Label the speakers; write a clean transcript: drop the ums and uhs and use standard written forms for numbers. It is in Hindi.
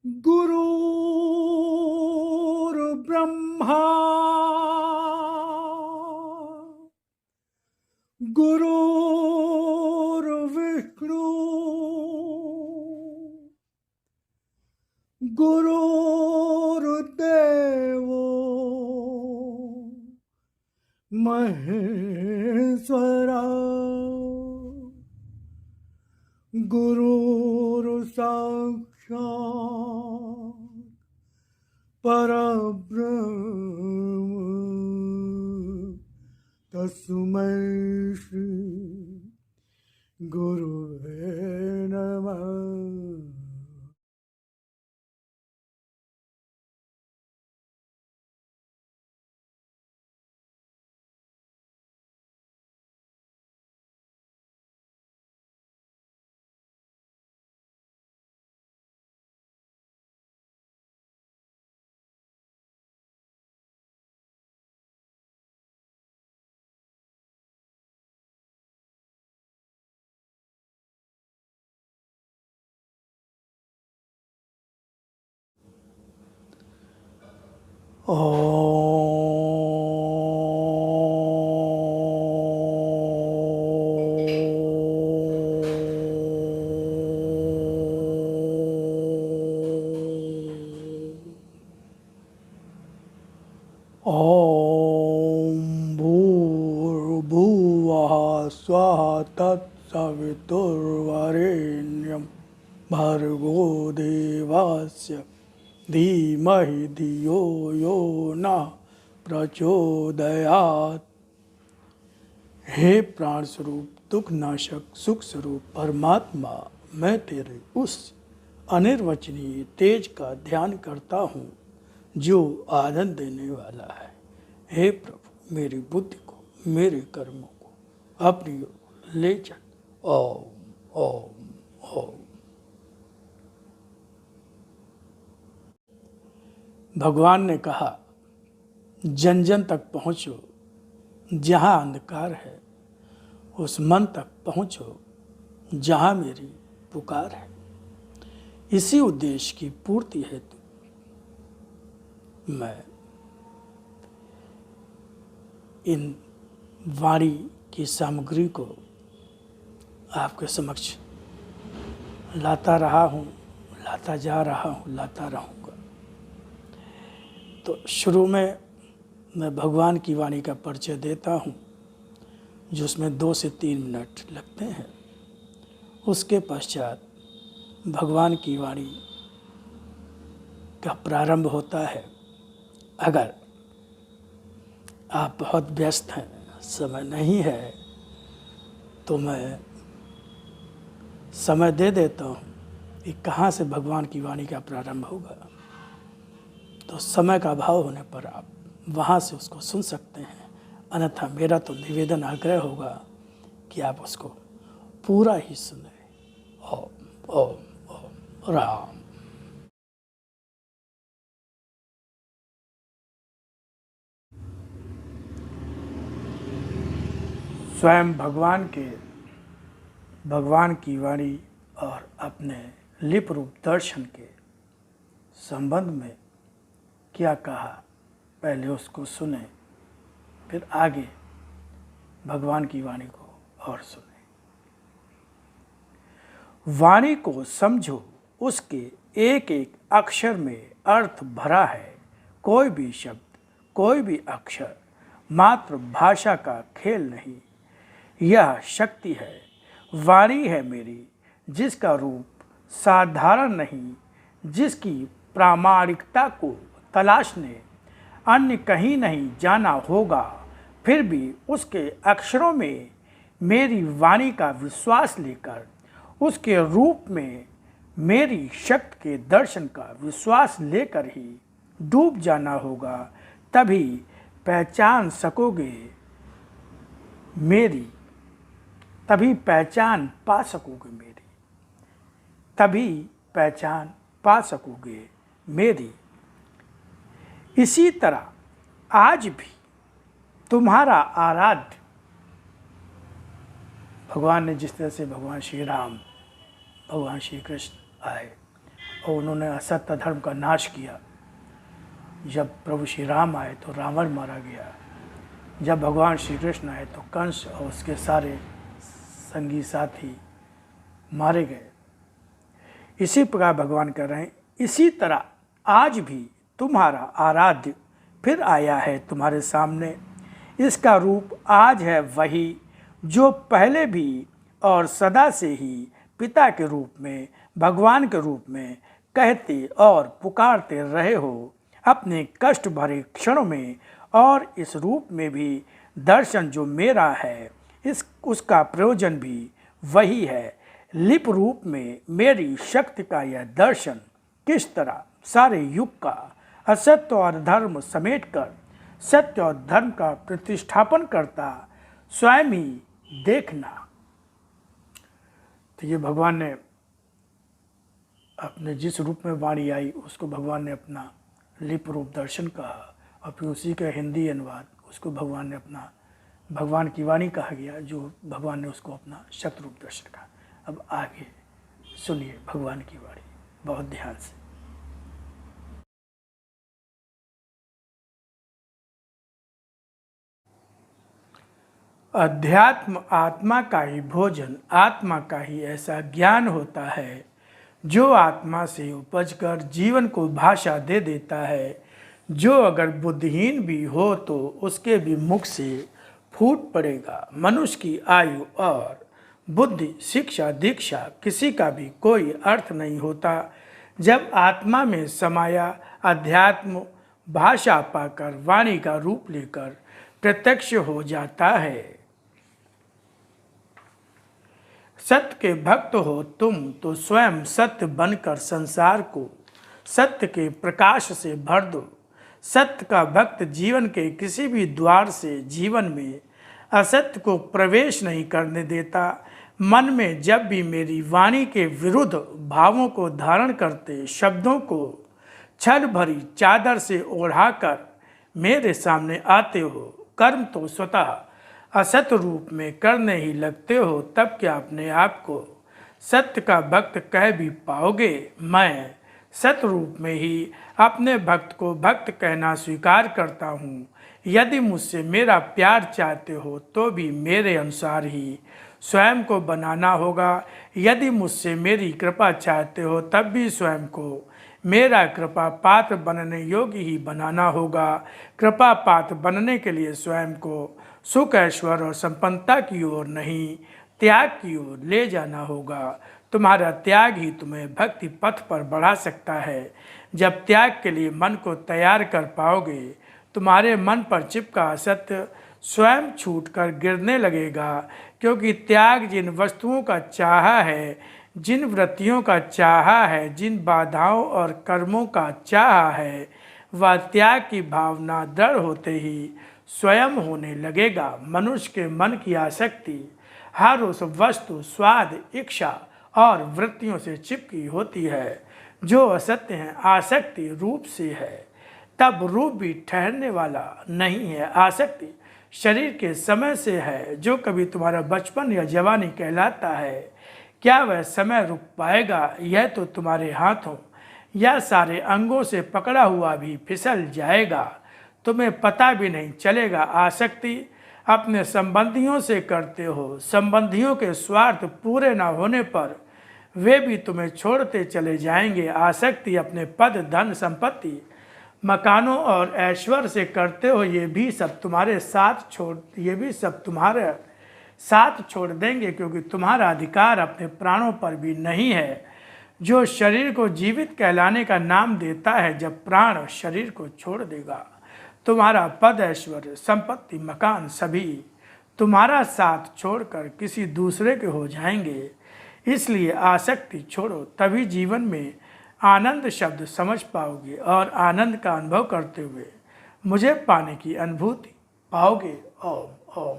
Speaker 1: गुरुर्ब्रह्मा गुरुर्विष्णु गुरुर्देवो महेश्वरा गुरुर्साक्षात् परब्रह्म तस्मै श्री गुरुवे नमः। ॐ भूर्भुवः स्वः तत्सवितुर्वरेण्यं भर्गो देवस्य धीमहि धियो यो नः प्रचोदयात्। हे प्राण स्वरूप, दुख नाशक, सुख स्वरूप परमात्मा, मैं तेरे उस अनिर्वचनीय तेज का ध्यान करता हूँ जो आनंद देने वाला है। हे प्रभु, मेरी बुद्धि को, मेरे कर्मों को अपनी ओर ले चल। ओम ओम ओम। भगवान ने कहा, जन जन तक पहुँचो, जहाँ अंधकार है उस मन तक पहुँचो जहाँ मेरी पुकार है। इसी उद्देश्य की पूर्ति हेतु मैं इन वाणी की सामग्री को आपके समक्ष लाता रहा हूँ, लाता जा रहा हूँ, लाता रहूँगा। तो शुरू में मैं भगवान की वाणी का परिचय देता हूँ, जिसमें 2 से 3 मिनट लगते हैं। उसके पश्चात भगवान की वाणी का प्रारंभ होता है। अगर आप बहुत व्यस्त हैं, समय नहीं है, तो मैं समय दे देता हूँ कि कहाँ से भगवान की वाणी का प्रारंभ होगा। तो समय का अभाव होने पर आप वहाँ से उसको सुन सकते हैं, अन्यथा मेरा तो निवेदन आग्रह होगा कि आप उसको पूरा ही सुने। ओम ओम ओम राम। स्वयं भगवान की वाणी और अपने लिप रूप दर्शन के संबंध में क्या कहा, पहले उसको सुने, फिर आगे भगवान की वाणी को और सुने। वाणी को समझो, उसके एक एक अक्षर में अर्थ भरा है। कोई भी शब्द, कोई भी अक्षर मात्र भाषा का खेल नहीं, यह शक्ति है। वाणी है मेरी, जिसका रूप साधारण नहीं, जिसकी प्रामाणिकता को तलाशने अन्य कहीं नहीं जाना होगा। फिर भी उसके अक्षरों में मेरी वाणी का विश्वास लेकर, उसके रूप में मेरी शक्ति के दर्शन का विश्वास लेकर ही डूब जाना होगा। तभी पहचान सकोगे मेरी, तभी पहचान पा सकोगे मेरी, तभी पहचान पा सकोगे मेरी। इसी तरह आज भी तुम्हारा आराध्य भगवान ने जिस तरह से भगवान श्री राम, भगवान श्री कृष्ण आए और उन्होंने असत्य धर्म का नाश किया। जब प्रभु श्री राम आए तो रावण मारा गया। जब भगवान श्री कृष्ण आए तो कंस और उसके सारे संगी साथी मारे गए। इसी प्रकार भगवान कह रहे हैं, इसी तरह आज भी तुम्हारा आराध्य फिर आया है तुम्हारे सामने। इसका रूप आज है वही जो पहले भी और सदा से ही पिता के रूप में, भगवान के रूप में कहते और पुकारते रहे हो अपने कष्ट भरे क्षणों में। और इस रूप में भी दर्शन जो मेरा है उसका प्रयोजन भी वही है। लिप रूप में मेरी शक्ति का यह दर्शन किस तरह सारे युग का असत्य और धर्म समेटकर सत्य और धर्म का प्रतिष्ठापन करता स्वयं ही देखना। तो ये भगवान ने अपने जिस रूप में वाणी आई उसको भगवान ने अपना लिप रूप दर्शन कहा, और फिर उसी का हिंदी अनुवाद उसको भगवान ने अपना भगवान की वाणी कहा गया, जो भगवान ने उसको अपना शक्ति रूप दर्शन कहा। अब आगे सुनिए भगवान की वाणी बहुत ध्यान से। अध्यात्म आत्मा का ही भोजन, आत्मा का ही ऐसा ज्ञान होता है जो आत्मा से उपजकर जीवन को भाषा दे देता है, जो अगर बुद्धिहीन भी हो तो उसके भी मुख से फूट पड़ेगा। मनुष्य की आयु और बुद्धि, शिक्षा, दीक्षा किसी का भी कोई अर्थ नहीं होता। जब आत्मा में समाया अध्यात्म भाषा पाकर वाणी का रूप लेकर प्रत्यक्ष हो जाता है। सत्य के भक्त हो तुम तो स्वयं सत्य बनकर संसार को सत्य के प्रकाश से भर दो। सत्य का भक्त जीवन के किसी भी द्वार से जीवन में असत्य को प्रवेश नहीं करने देता। मन में जब भी मेरी वाणी के विरुद्ध भावों को धारण करते शब्दों को छल भरी चादर से ओढ़ाकर मेरे सामने आते हो, कर्म तो स्वतः असत्य रूप में करने ही लगते हो, तब क्या अपने आप को सत्य का भक्त कह भी पाओगे? मैं सत्य रूप में ही अपने भक्त को भक्त कहना स्वीकार करता हूँ। यदि मुझसे मेरा प्यार चाहते हो तो भी मेरे अनुसार ही स्वयं को बनाना होगा। यदि मुझसे मेरी कृपा चाहते हो तब भी स्वयं को मेरा कृपा पात्र बनने योग्य ही बनाना होगा। कृपा पात्र बनने के लिए स्वयं को सुख, ऐश्वर्य और संपन्नता की ओर नहीं, त्याग की ओर ले जाना होगा। तुम्हारा त्याग ही तुम्हें भक्ति पथ पर बढ़ा सकता है। जब त्याग के लिए मन को तैयार कर पाओगे, तुम्हारे मन पर चिपका असत्य स्वयं छूटकर गिरने लगेगा, क्योंकि त्याग जिन वस्तुओं का चाहा है, जिन वृत्तियों का चाहा है, जिन बाधाओं और कर्मों का चाहा है, वह त्याग की भावना दृढ़ होते ही स्वयं होने लगेगा। मनुष्य के मन की आसक्ति हर उस वस्तु, स्वाद, इच्छा और वृत्तियों से चिपकी होती है जो असत्य है। आसक्ति रूप से है, तब रूप भी ठहरने वाला नहीं है। आसक्ति शरीर के समय से है, जो कभी तुम्हारा बचपन या जवानी कहलाता है। क्या वह समय रुक पाएगा? यह तो तुम्हारे हाथों या सारे अंगों से पकड़ा हुआ भी फिसल जाएगा, तुम्हें पता भी नहीं चलेगा। आसक्ति अपने संबंधियों से करते हो। संबंधियों के स्वार्थ पूरे ना होने पर वे भी तुम्हें छोड़ते चले जाएंगे। आसक्ति अपने पद, धन, संपत्ति, मकानों और ऐश्वर्य से करते हो। ये भी सब तुम्हारे साथ छोड़ देंगे, क्योंकि तुम्हारा अधिकार अपने प्राणों पर भी नहीं है। जो शरीर को जीवित कहलाने का नाम देता है, जब प्राण शरीर को छोड़ देगा, तुम्हारा पद, ऐश्वर्य, संपत्ति, मकान सभी तुम्हारा साथ छोड़कर किसी दूसरे के हो जाएंगे। इसलिए आसक्ति छोड़ो, तभी जीवन में आनंद शब्द समझ पाओगे और आनंद का अनुभव करते हुए मुझे पाने की अनुभूति पाओगे। ओम ओम।